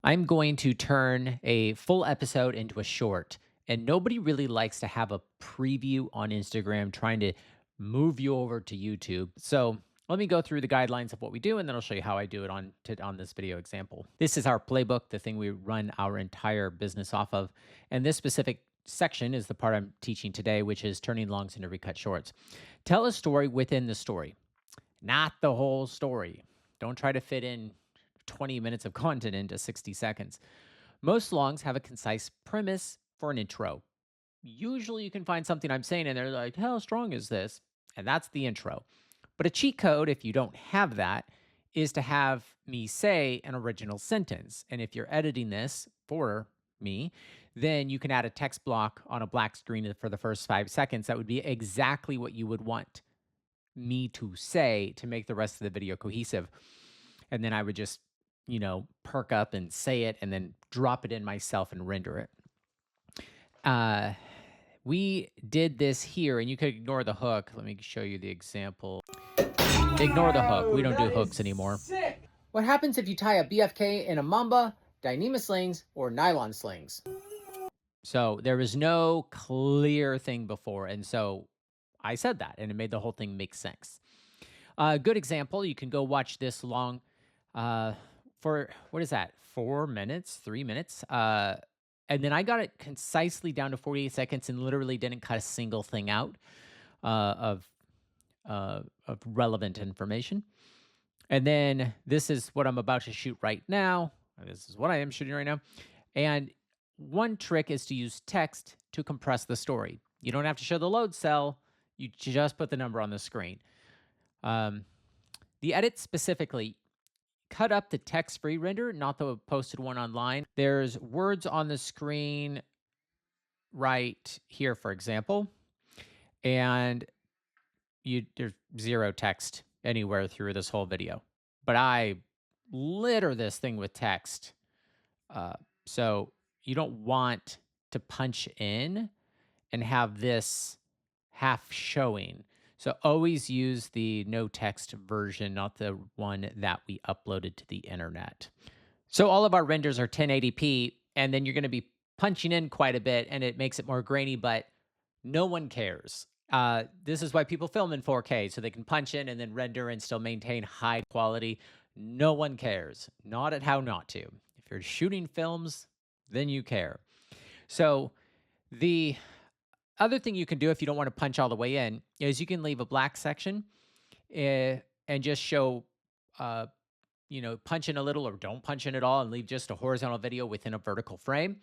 I'm going to turn a full episode into a short, and nobody really likes to have a preview on Instagram trying to move you over to YouTube. So let me go through the guidelines of what we do, and then I'll show you how I do it on this video example. This is our playbook, the thing we run our entire business off of. And this specific section is the part I'm teaching today, which is turning longs into recut shorts. Tell a story within the story, not the whole story. Don't try to fit in 20 minutes of content into 60 seconds. Most longs have a concise premise for an intro. Usually you can find something I'm saying and they're like, how strong is this? And that's the intro. But a cheat code, if you don't have that, is to have me say an original sentence. And if you're editing this for me, then you can add a text block on a black screen for the first 5 seconds. That would be exactly what you would want me to say to make the rest of the video cohesive. And then I would just, perk up and say it and then drop it in myself and render it. We did this here, and you could ignore the hook. Let me show you the example. Ignore the hook. We don't do hooks anymore. Sick. What happens if you tie a BFK in a mamba, Dyneema slings, or nylon slings? So there was no clear thing before, and so I said that, and it made the whole thing make sense. A good example, you can go watch this long for, what is that, 4 minutes, 3 minutes? And then I got it concisely down to 48 seconds and literally didn't cut a single thing out of relevant information. And then this is what I'm about to shoot right now. This is what I am shooting right now. And one trick is to use text to compress the story. You don't have to show the load cell. You just put the number on the screen. The edit specifically, cut up the text-free render, not the posted one online. There's words on the screen right here, for example, and there's zero text anywhere through this whole video. But I litter this thing with text. So you don't want to punch in and have this half showing. So always use the no text version, not the one that we uploaded to the internet. So all of our renders are 1080p, and then you're going to be punching in quite a bit, and it makes it more grainy, but no one cares. This is why people film in 4K, so they can punch in and then render and still maintain high quality. No one cares. Not at how not to. If you're shooting films, then you care. So the other thing you can do if you don't want to punch all the way in is you can leave a black section and just show, punch in a little or don't punch in at all and leave just a horizontal video within a vertical frame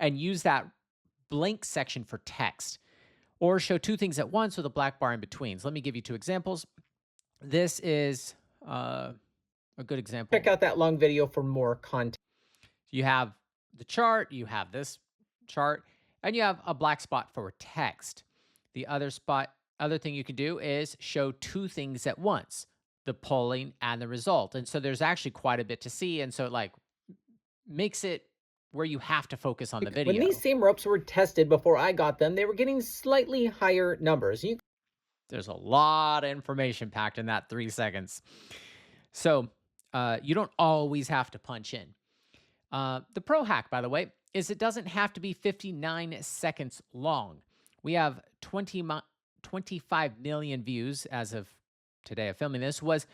and use that blank section for text, or show two things at once with a black bar in between. So let me give you two examples. This is a good example. Check out that long video for more content. You have the chart, you have this chart, and you have a black spot for text. The other thing you can do is show two things at once, the polling and the result. And so there's actually quite a bit to see. And so it like makes it where you have to focus on the video. When these same ropes were tested before I got them, they were getting slightly higher numbers. There's a lot of information packed in that 3 seconds. So you don't always have to punch in. The pro hack, by the way, is it doesn't have to be 59 seconds long. We have 25 million views as of today of filming this. Was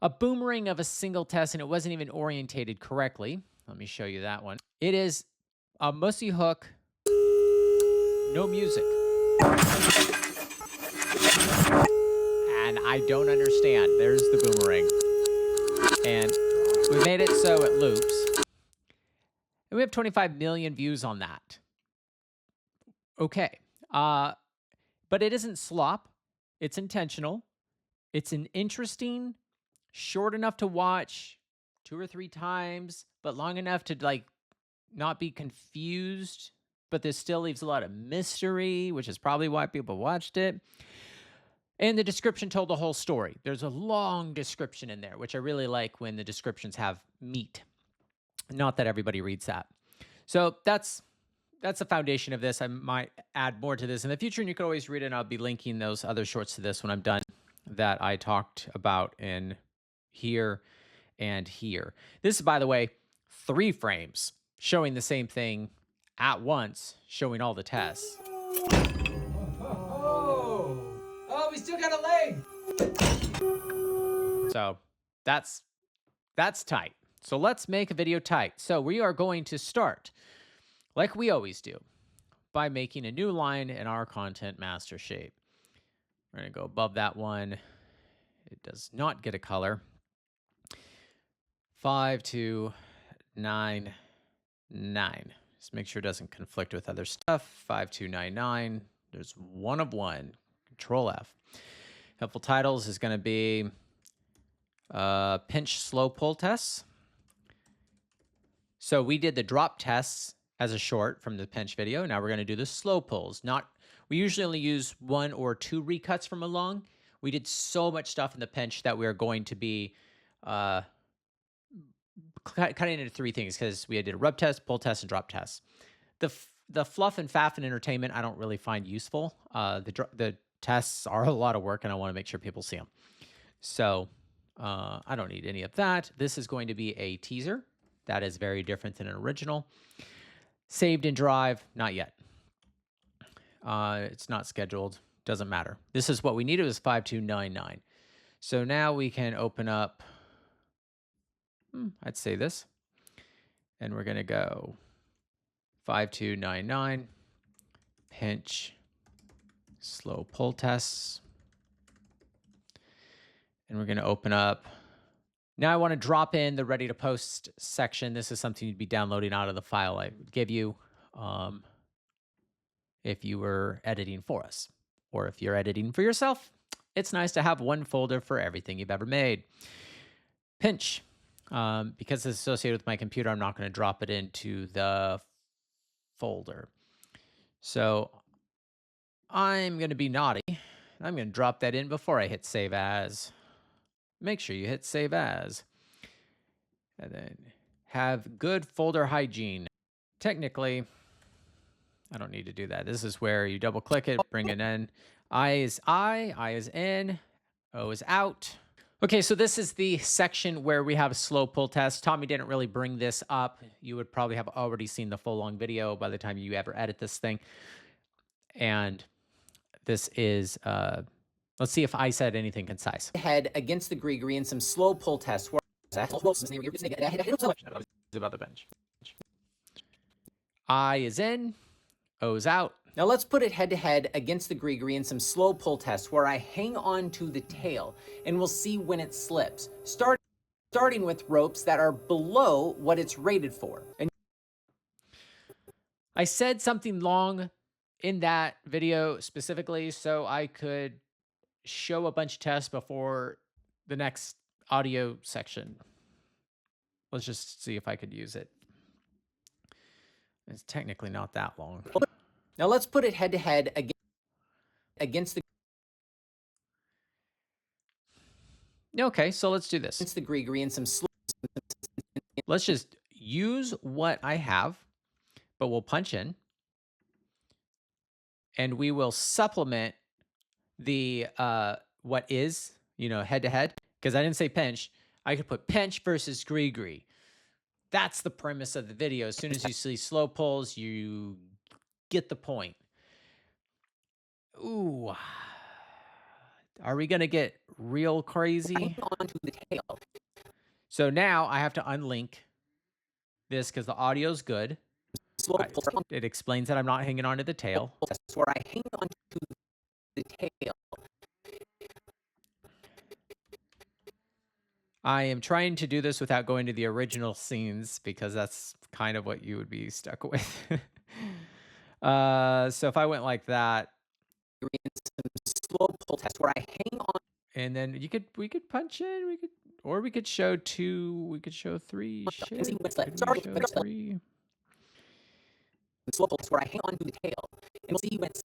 a boomerang of a single test, and it wasn't even orientated correctly. Let me show you that one. It is a mussy hook, no music. And I don't understand. There's the boomerang. And we made it so it loops. And we have 25 million views on that. Okay. But it isn't slop. It's intentional. It's an interesting, short enough to watch 2 or 3 times, but long enough to like not be confused. But this still leaves a lot of mystery, which is probably why people watched it. And the description told the whole story. There's a long description in there, which I really like when the descriptions have meat. Not that everybody reads that. So that's the foundation of this. I might add more to this in the future, and you can always read it, and I'll be linking those other shorts to this when I'm done that I talked about in here and here. This is, by the way, 3 frames showing the same thing at once, showing all the tests. Oh, we still got a leg. So that's tight. So let's make a video tight. So we are going to start, like we always do, by making a new line in our content master shape. We're going to go above that one. It does not get a color. 5299. Just make sure it doesn't conflict with other stuff. 5299. There's one of one. Control F. Helpful titles is going to be pinch slow pull tests. So we did the drop tests as a short from the pinch video. Now we're going to do the slow pulls. We usually only use 1 or 2 recuts from a long. We did so much stuff in the pinch that we are going to be cutting into 3 things, because we did a rub test, pull test, and drop test. The fluff and faff and entertainment I don't really find useful. The tests are a lot of work, and I want to make sure people see them. So I don't need any of that. This is going to be a teaser. That is very different than an original. Saved in Drive, not yet. It's not scheduled. Doesn't matter. This is what we needed, was 5299. So now we can open up, I'd say this. And we're going to go 5299, pinch, slow pull tests. And we're going to open up. Now I want to drop in the ready to post section. This is something you'd be downloading out of the file I would give you if you were editing for us. Or if you're editing for yourself, it's nice to have one folder for everything you've ever made. Pinch. Because it's associated with my computer, I'm not going to drop it into the folder. So I'm going to be naughty. I'm going to drop that in before I hit Save As. Make sure you hit Save As. And then have good folder hygiene. Technically, I don't need to do that. This is where you double click it, bring it in. I is in, O is out. Okay, so this is the section where we have a slow pull test. Tommy didn't really bring this up. You would probably have already seen the full long video by the time you ever edit this thing. And this is, let's see if I said anything concise. Head against the gree and some slow pull tests. About the bench. I is in, O is out. Now let's put it head to head against the gree in some slow pull tests where I hang on to the tail, and we'll see when it slips. Starting with ropes that are below what it's rated for. And I said something long in that video specifically so I could show a bunch of tests before the next audio section. Let's just see if I could use it. It's technically not that long. Now let's put it head to head against the. Okay, so let's do this. Against the gree and some slow. Let's just use what I have, but we'll punch in. And we will supplement the what is, head to head, because I didn't say pinch. I could put pinch versus gree. That's the premise of the video. As soon as you see slow pulls, you get the point. Ooh. Are we going to get real crazy? Onto the tail. So now I have to unlink this because the audio's good. It explains that I'm not hanging onto the tail. That's where I hang onto the tail. I am trying to do this without going to the original scenes because that's kind of what you would be stuck with. So if I went like that, slow pull test where I hang on, and then we could punch in, we could show 2, we could show 3. Shit, sorry, show 3. Slow pull test where I hang on to the tail, and we'll see when it's.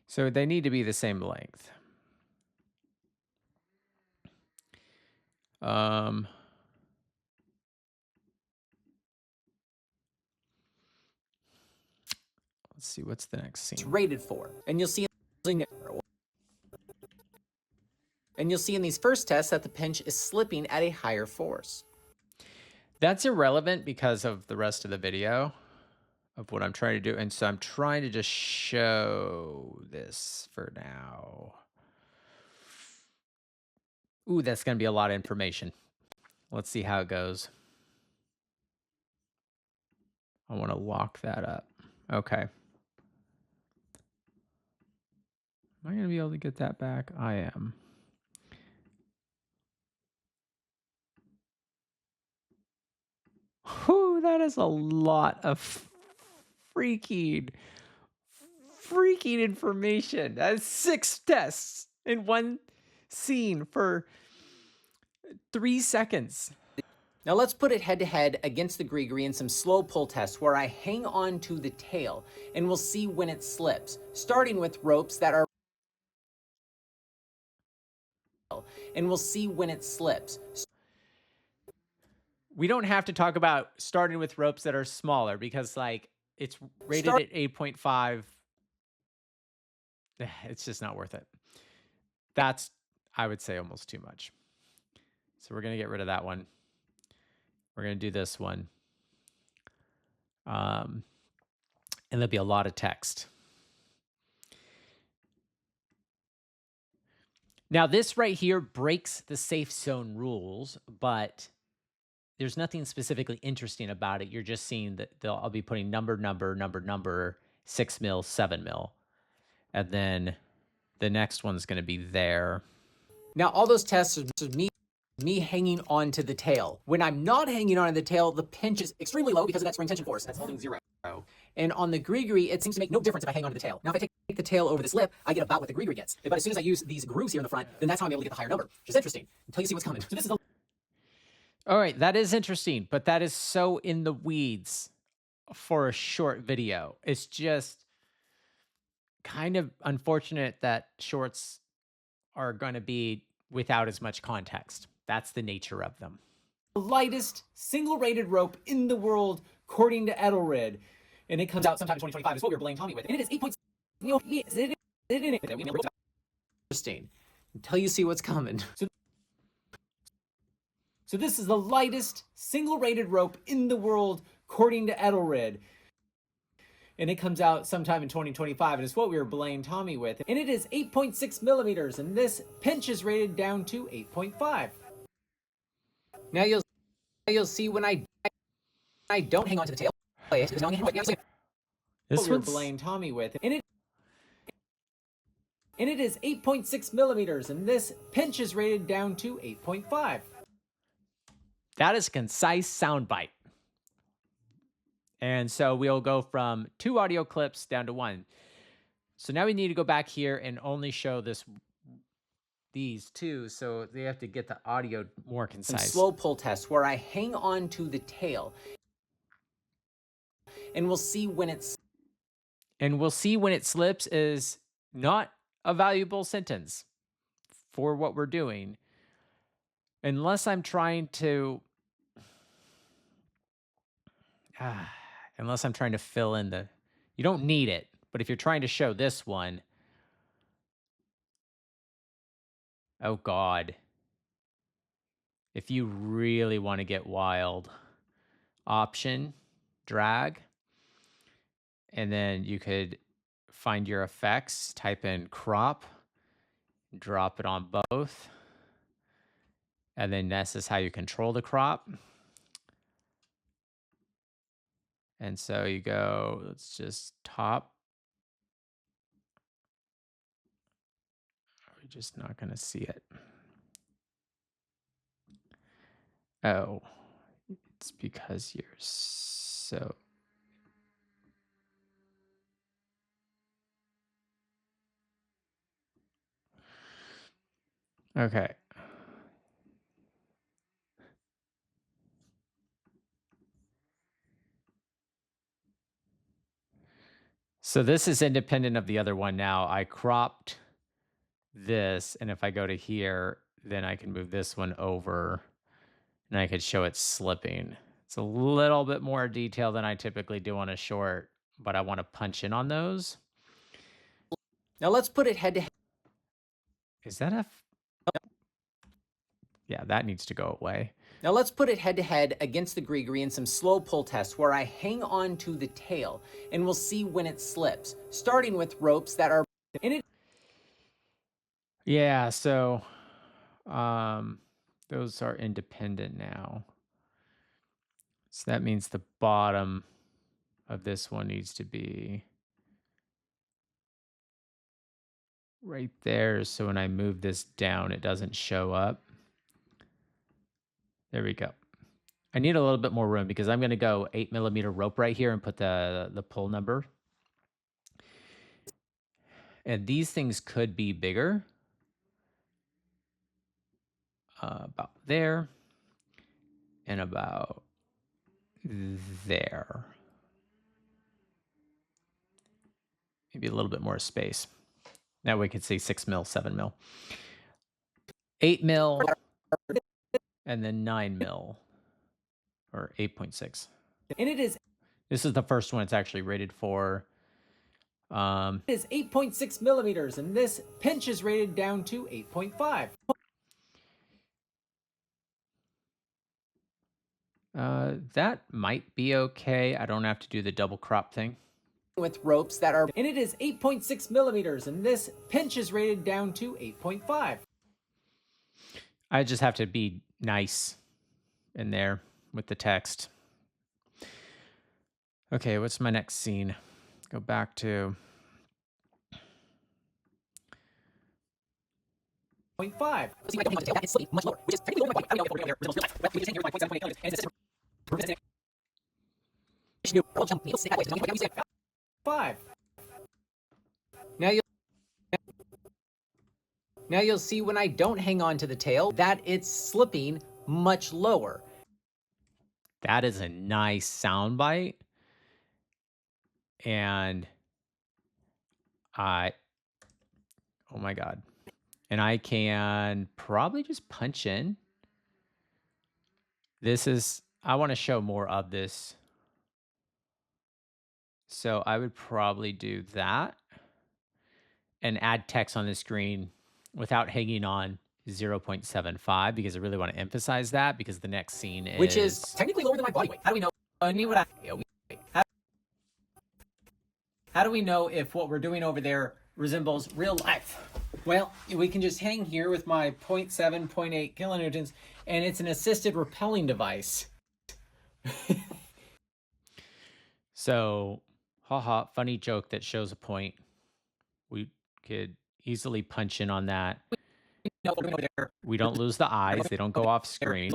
So they need to be the same length. Let's see, what's the next scene? It's rated for, and you'll see in these first tests that the pinch is slipping at a higher force. That's irrelevant because of the rest of the video of what I'm trying to do. And so I'm trying to just show this for now. Ooh, that's going to be a lot of information. Let's see how it goes. I want to lock that up. Okay. Am I going to be able to get that back? I am. Whew, that is a lot of freaking information. That's 6 tests in one scene for 3 seconds. Now let's put it head to head against the gree in some slow pull tests where I hang on to the tail and we'll see when it slips, starting with ropes that are and we'll see when it slips. We don't have to talk about starting with ropes that are smaller because like it's rated at 8.5. It's just not worth it. That's, I would say, almost too much. So we're going to get rid of that one. We're going to do this one. And there'll be a lot of text. Now, this right here breaks the safe zone rules, but there's nothing specifically interesting about it. You're just seeing that I'll be putting number, 6 mil, 7 mil. And then the next one's going to be there. Now, all those tests are me hanging on to the tail. When I'm not hanging on to the tail, the pinch is extremely low because of that spring tension force. That's holding 0. And on the gree, it seems to make no difference if I hang on to the tail. Now, if I take the tail over this lip, I get about what the gree gets. But as soon as I use these grooves here in the front, then that's how I'm able to get the higher number, which is interesting until you see what's coming. So this is all right, that is interesting, but that is so in the weeds for a short video. It's just kind of unfortunate that shorts are going to be without as much context. That's the nature of them. the lightest single-rated rope in the world, according to Edelred. And it comes out sometime in 2025. Is what we were blaming Tommy with. And it is 8 points. Interesting. Until you see what's coming. So this is the lightest single-rated rope in the world, according to Edelred. And it comes out sometime in 2025, and it's what we were blaming Tommy with. And it is 8.6 millimeters, and this pinch is rated down to 8.5. Now you'll see when I don't hang on to the tail. This we're one's blaming Tommy with, and it is 8.6 millimeters, and this pinch is rated down to 8.5. that is a concise soundbite. And so we'll go from 2 audio clips down to 1. So now we need to go back here and only show these 2. So they have to get the audio more concise. Slow pull test where I hang on to the tail. And we'll see when it slips is not a valuable sentence for what we're doing. Unless I'm trying to fill in you don't need it, but if you're trying to show this one, oh God, if you really want to get wild, option, drag, and then you could find your effects, type in crop, drop it on both, and then this is how you control the crop. And so you go, let's just top. We're just not going to see it. Oh, it's because you're so... Okay. So this is independent of the other one now. I cropped this, and if I go to here, then I can move this one over, and I could show it slipping. It's a little bit more detail than I typically do on a short, but I want to punch in on those. Now let's put it head to head. Is that yeah, that needs to go away. Now let's put it head to head against the gree in some slow pull tests where I hang on to the tail and we'll see when it slips, starting with ropes that are in it. Yeah, so those are independent now. So that means the bottom of this one needs to be right there. So when I move this down, it doesn't show up. There we go. I need a little bit more room because I'm going to go 8mm rope right here and put the pull number. And these things could be bigger. About there and about there. Maybe a little bit more space. Now we can see 6mm, 7mm, 8mm, and then 9mm or 8.6. And it is This is the first one it's actually rated for. it is 8.6 millimeters, and this pinch is rated down to 8.5. That might be okay. I don't have to do the double crop thing. With ropes that are, and it is 8.6 millimeters, and this pinch is rated down to 8.5. I just have to be nice in there with the text. Okay, what's my next scene? Go back to 0.5. Much lower, which is technically lower than my point. I don't know if we're there. We just hang here with my 0.7 and it's 5. Now you'll see when I don't hang on to the tail that it's slipping much lower. that is a nice sound bite. And oh my God. And I can probably just punch in. I want to show more of this. So I would probably do that and add text on the screen without hanging on 0.75 because I really want to emphasize that because the next scene is... Which is technically lower than my body weight. How do we know? How do we know if what we're doing over there resembles real life? Well, we can just hang here with my 0.7, 0.8 kilonewtons, and it's an assisted rappelling device. So, haha, funny joke that shows a point. We could easily punch in on that. We don't lose the eyes. They don't go off screen.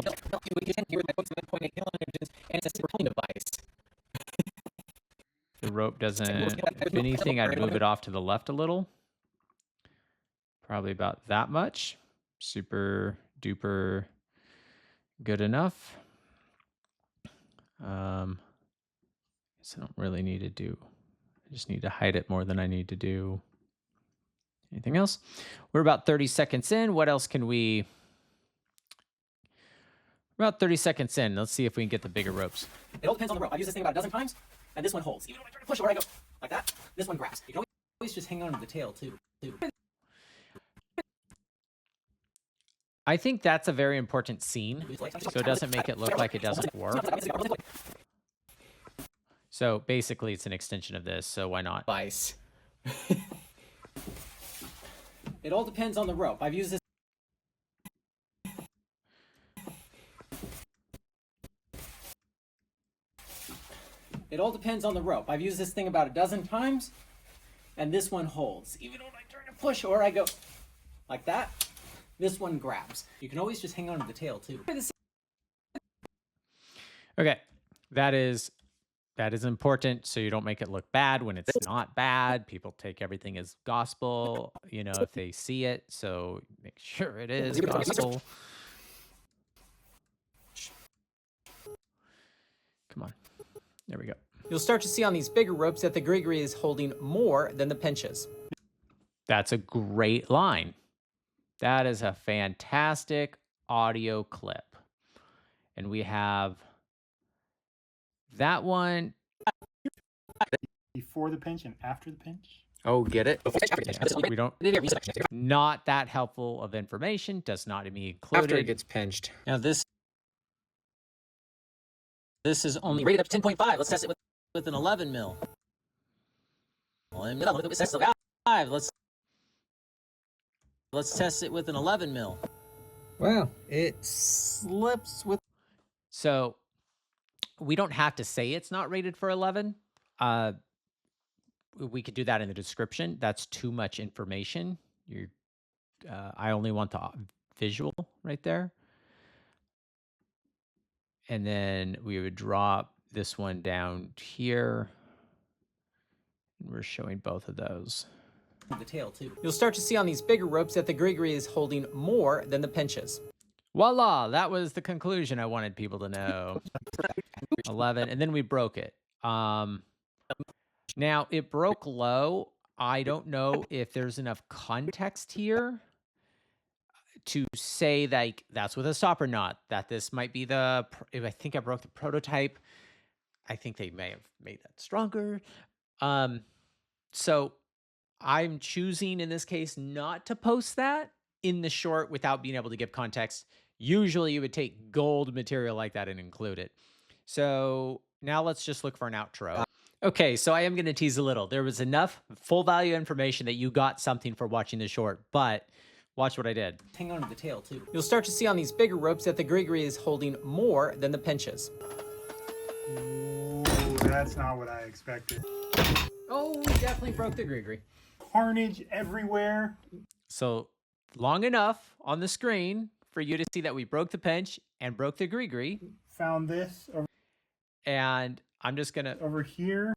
The rope doesn't... If anything, I'd move it off to the left a little. Probably about that much. Super duper good enough. Guess I don't really need to do... I just need to hide it more than I need to do anything else. We're about 30 seconds in. What else can we... We're about 30 seconds in. Let's see if we can get the bigger ropes. It all depends on the rope. I've used this thing about a dozen times, and this one holds. Even when I try to push it where I go like that, this one grabs. You can always just hang on to the tail, too. I think that's a very important scene, so it doesn't make it look like it doesn't work. So basically, it's an extension of this, so why not? Device. It all depends on the rope. I've used this. It all depends on the rope. I've used this thing about a dozen times, and this one holds. Even when I try to push or I go like that, this one grabs. You can always just hang on to the tail, too. Okay, that is important, so you don't make it look bad when it's not bad. People take everything as gospel, you know, if they see it, so make sure it is gospel. Come on. There we go. You'll start to see on these bigger ropes that the gree is holding more than the pinches. That's a great line. That is a fantastic audio clip. And we have that one. Before the pinch and after the pinch? Oh, get it? Yeah, we don't. Not that helpful of information. Does not mean included. After it gets pinched. Now this This is only rated up to 10.5. Let's test it with an 11 mil. Let's test it with 5. Let's test it with an 11 mil. Wow, it slips with. So we don't have to say it's not rated for 11. We could do that in the description. That's too much information. I only want the visual right there. And then we would drop this one down here. We're showing both of those. The tail too. You'll start to see on these bigger ropes that the gree is holding more than the pinches. Voila, that was the conclusion I wanted people to know. 11, and then we broke it. Now, it broke low. I don't know if there's enough context here to say like that's with a stopper knot, that this might be I think I broke the prototype. I think they may have made that stronger. So I'm choosing in this case not to post that in the short without being able to give context. Usually you would take gold material like that and include it. So now let's just look for an outro. Okay, so I am going to tease a little. There was enough full value information that you got something for watching the short, but watch what I did. Hang on to the tail too. You'll start to see on these bigger ropes that the gree is holding more than the pinches. Ooh, that's not what I expected. Oh, we definitely broke the gree. Carnage everywhere. So long enough on the screen for you to see that we broke the pinch and broke the gree. Found this over, and I'm just gonna over here.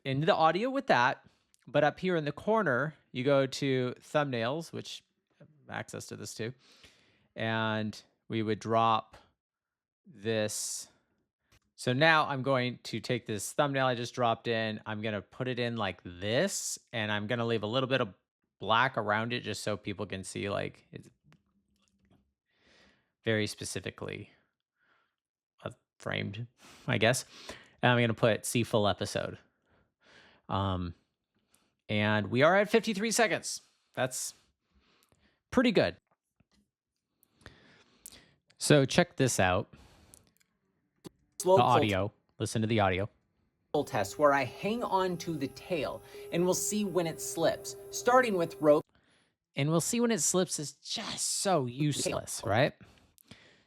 Into the audio with that, but up here in the corner, you go to thumbnails, which have access to this too, and we would drop this. So now I'm going to take this thumbnail I just dropped in, I'm gonna put it in like this, and I'm gonna leave a little bit of black around it just so people can see like it's very specifically framed, I guess. And I'm gonna put see full episode. And we are at 53 seconds. That's pretty good. So check this out. Slow the audio. Listen to the audio. pull test where I hang on to the tail and we'll see when it slips, starting with rope. And we'll see when it slips is just so useless, right?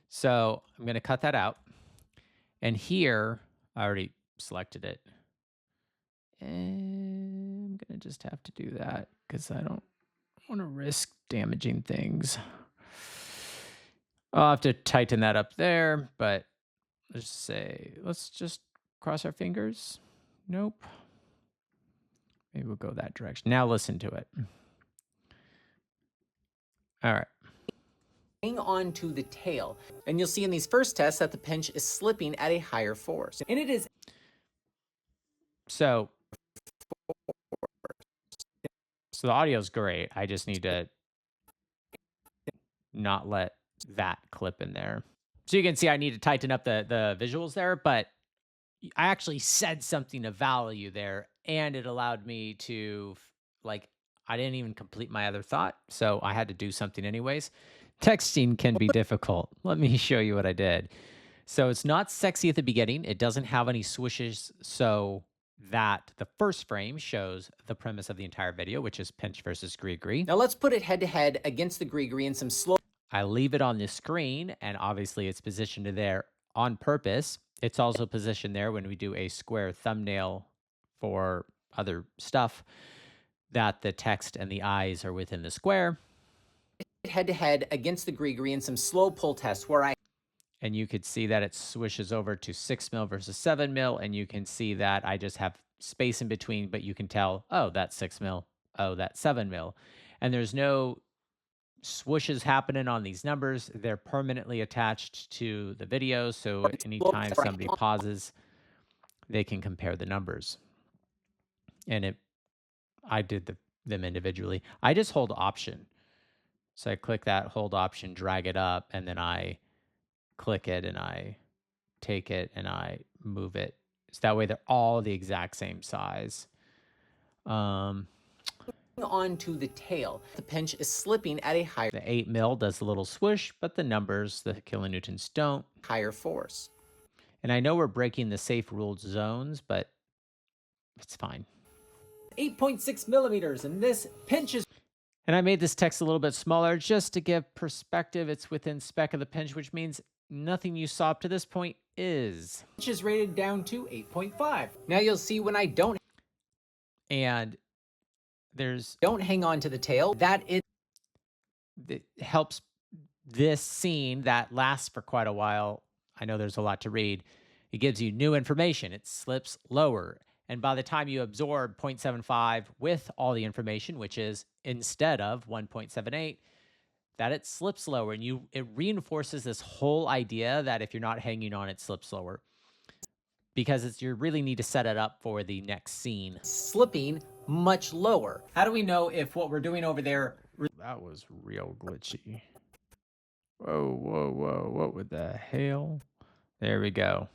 So I'm going to cut that out. And here, I already selected it. And I'm going to just have to do that because I don't want to risk damaging things. I'll have to tighten that up there, but let's just cross our fingers. Nope. Maybe we'll go that direction. Now listen to it. All right. Hang on to the tail, and you'll see in these first tests that the pinch is slipping at a higher force. And it is. So the audio is great. I just need to not let that clip in there. So you can see I need to tighten up the visuals there, but I actually said something of value there, and it allowed me to, like, I didn't even complete my other thought, so I had to do something anyways. Texting can be difficult. Let me show you what I did. So it's not sexy at the beginning. It doesn't have any swooshes, so that the first frame shows the premise of the entire video, which is pinch versus gree. Now let's put it head to head against the gree in some slow. I leave it on the screen, and obviously it's positioned there on purpose. It's also positioned there when we do a square thumbnail for other stuff, that the text and the eyes are within the square. Head to head against the gree in some slow pull tests where and you could see that it swishes over to 6 mil versus 7 mil, and you can see that I just have space in between, but you can tell, oh, that's 6 mil, oh, that's 7 mil. And there's no swooshes happening on these numbers. They're permanently attached to the video, so anytime somebody pauses, they can compare the numbers. And I did them individually. I just hold Option. So I click that, hold Option, drag it up, and then I click it and I take it and I move it. So that way they're all the exact same size. onto the tail. The pinch is slipping at a higher. The 8 mil does a little swoosh, but the numbers, the kilonewtons, don't. Higher force. And I know we're breaking the safe ruled zones, but it's fine. 8.6 millimeters, and this pinch is And I made this text a little bit smaller just to give perspective. It's within spec of the pinch, which means nothing you saw up to this point is. rated down to 8.5. Now you'll see when I don't And there's hang on to the tail, that it helps this scene that lasts for quite a while. I know there's a lot to read. It gives you new information. It slips lower. And by the time you absorb 0.75 with all the information, which is instead of 1.78, that it slips lower. And it reinforces this whole idea that if you're not hanging on, it slips lower. Because you really need to set it up for the next scene. slipping much lower. How do we know if what we're doing over there That was real glitchy. Whoa, whoa, whoa. What the hell? There we go.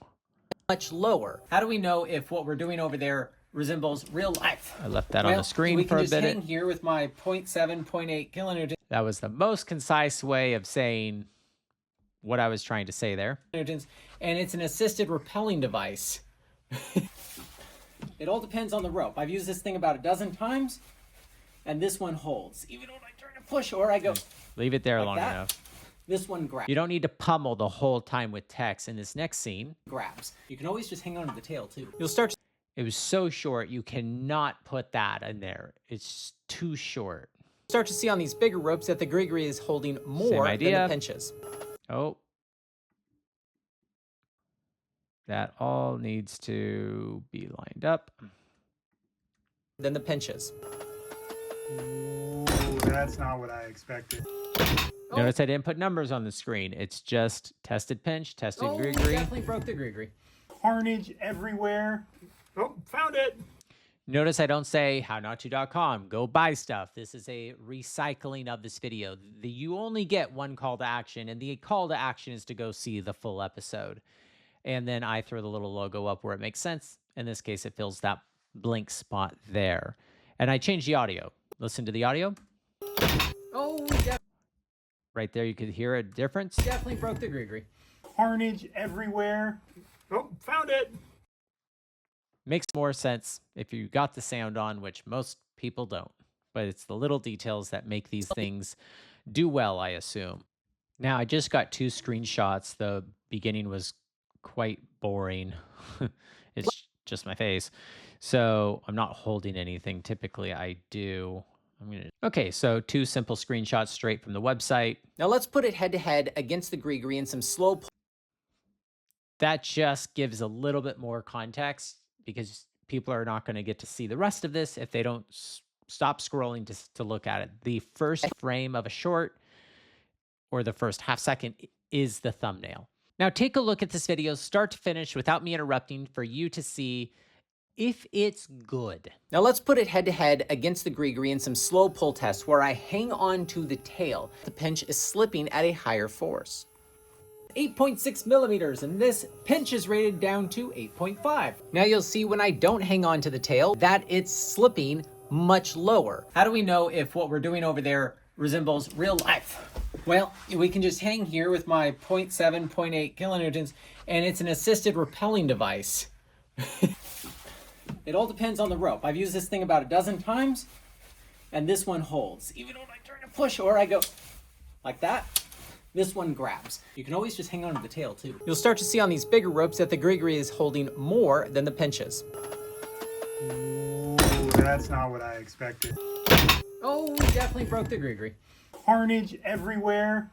much lower? How do we know if what we're doing over there resembles real life? I left that on the screen for a We can just minute. hang here with my 0.7, 0.8 kilonewtons, That was the most concise way of saying what I was trying to say there. and it's an assisted rappelling device. It all depends on the rope. I've used this thing about a dozen times, and this one holds. Even when I turn to push or I go Leave it there like long that, enough. this one grabs. You don't need to pummel the whole time with text. In this next scene, You can always just hang on to the tail too. You'll start to it was so short, you cannot put that in there. It's too short. see on these bigger ropes that the gree is holding more than idea. the pinches. Oh. That all needs to be lined up. Ooh, that's not what I expected. Notice I didn't put numbers on the screen. It's just tested pinch, tested gree. Definitely broke the gree. Carnage everywhere. Oh, found it. Notice I don't say hownoto.com. Go buy stuff. This is a recycling of this video. You only get one call to action, and the call to action is to go see the full episode. And then I throw the little logo up where it makes sense. In this case, it fills that blank spot there. And I changed the audio. Listen to the audio. Oh, Right there, you could hear a difference. definitely broke the gree. Carnage everywhere. Oh, found it. Makes more sense if you got the sound on, which most people don't. But it's the little details that make these things do well, I assume. Now, I just got 2 screenshots. The beginning was quite boring. It's just my face. So I'm not holding anything. Typically, I do. Okay, so 2 simple screenshots straight from the website. Now let's put it head to head against the gree in some slow That just gives a little bit more context because people are not going to get to see the rest of this if they don't stop scrolling to look at it. The first frame of a short or the first half second is the thumbnail. Now take a look at this video start to finish without me interrupting for you to see if it's good. Now let's put it head to head against the gree in some slow pull tests where I hang on to the tail. The pinch is slipping at a higher force. 8.6 millimeters, and this pinch is rated down to 8.5. Now you'll see when I don't hang on to the tail that it's slipping much lower. How do we know if what we're doing over there resembles real life? Well, we can just hang here with my 0.7, 0.8 kilonewtons, and it's an assisted rappelling device. It all depends on the rope. I've used this thing about a dozen times, and this one holds. Even when I turn to push or I go like that, this one grabs. You can always just hang on to the tail too. You'll start to see on these bigger ropes that the gree is holding more than the pinches. Ooh, that's not what I expected. Oh, definitely broke the gree. Carnage everywhere.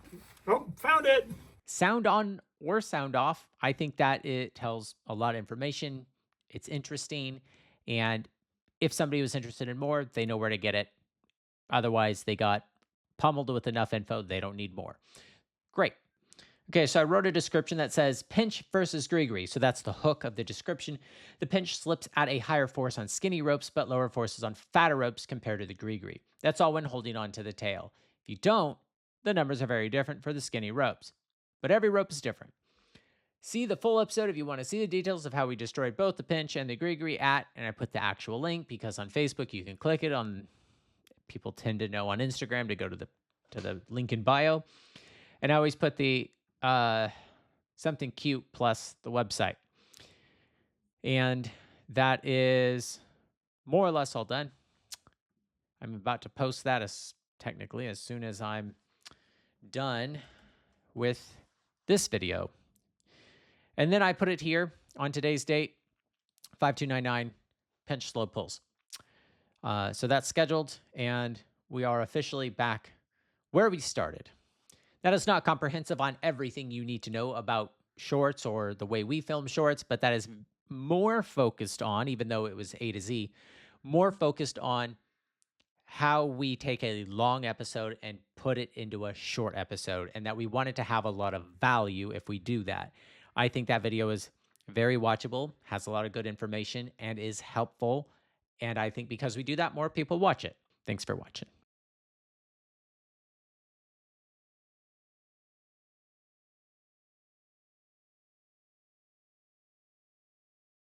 Oh, found it. Sound on or sound off, I think that it tells a lot of information. It's interesting. And if somebody was interested in more, they know where to get it. Otherwise, they got pummeled with enough info. They don't need more. Great. Okay, so I wrote a description that says pinch versus gree. So that's the hook of the description. The pinch slips at a higher force on skinny ropes, but lower forces on fatter ropes compared to the gree. That's all when holding on to the tail. If you don't, the numbers are very different for the skinny ropes. But every rope is different. See the full episode if you want to see the details of how we destroyed both the pinch and the gree and I put the actual link because on Facebook you can click it on. People tend to know on Instagram to go to the link in bio. And I always put the something cute plus the website. And that is more or less all done. I'm about to post that as technically as soon as I'm done with this video. And then I put it here on today's date, 5299 pinch slow pulls. So that's scheduled, and we are officially back where we started. That is not comprehensive on everything you need to know about shorts or the way we film shorts, but that is more focused on, even though it was A to Z, more focused on how we take a long episode and put it into a short episode, and that we want it to have a lot of value if we do that. I think that video is very watchable, has a lot of good information, and is helpful. And I think because we do that, more people watch it. Thanks for watching.